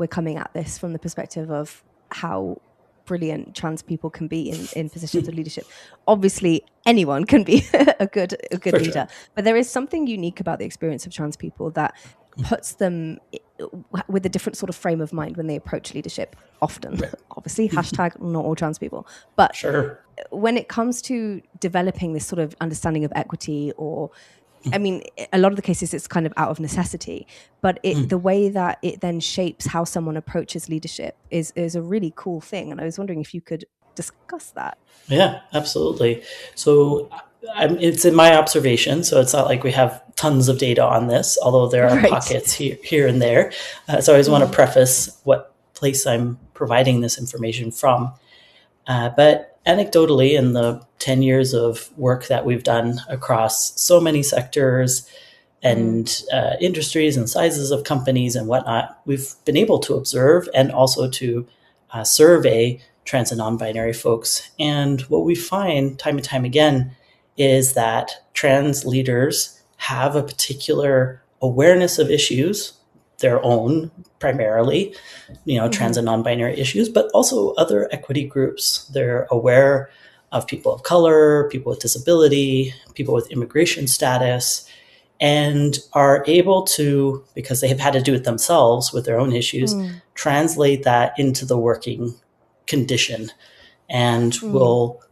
we're coming at this from the perspective of how brilliant trans people can be in positions of leadership. Obviously, anyone can be a good leader, sure. but there is something unique about the experience of trans people that puts them with a different sort of frame of mind when they approach leadership often. Right. Obviously, hashtag not all trans people. But Sure. when it comes to developing this sort of understanding of equity, or I mean, a lot of the cases it's kind of out of necessity, but the way that it then shapes how someone approaches leadership is a really cool thing. And I was wondering if you could discuss that. Yeah, absolutely. So it's in my observation, so it's not like we have tons of data on this, although there are pockets here and there. So I always want to preface what place I'm providing this information from. But anecdotally, in the 10 years of work that we've done across so many sectors and industries and sizes of companies and whatnot, we've been able to observe and also to survey trans and non-binary folks. And what we find time and time again is that trans leaders have a particular awareness of issues, their own primarily, trans and non-binary issues, but also other equity groups. They're aware of people of color, people with disability, people with immigration status, and are able to, because they have had to do it themselves with their own issues, translate that into the working condition, and will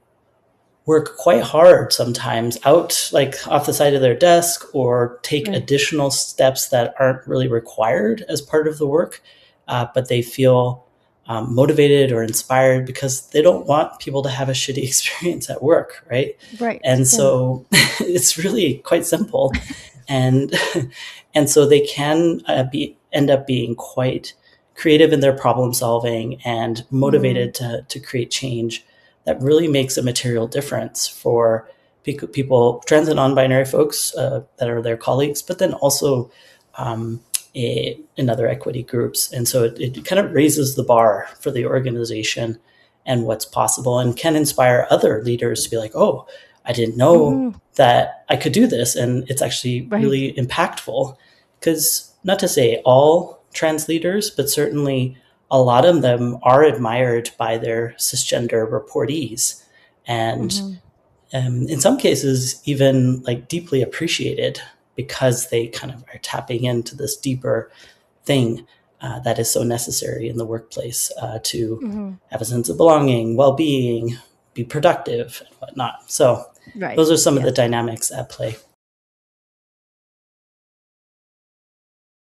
work quite hard sometimes out like off the side of their desk, or take additional steps that aren't really required as part of the work, but they feel motivated or inspired because they don't want people to have a shitty experience at work, right? And so it's really quite simple. And so they can end up being quite creative in their problem solving and motivated to create change that really makes a material difference for people, trans and non-binary folks that are their colleagues, but then also in other equity groups. And so it kind of raises the bar for the organization and what's possible, and can inspire other leaders to be like, oh, I didn't know that I could do this. And it's actually really impactful, because not to say all trans leaders, but certainly a lot of them are admired by their cisgender reportees, and in some cases even like deeply appreciated, because they kind of are tapping into this deeper thing that is so necessary in the workplace to have a sense of belonging, well-being, be productive, and whatnot. So those are some of the dynamics at play.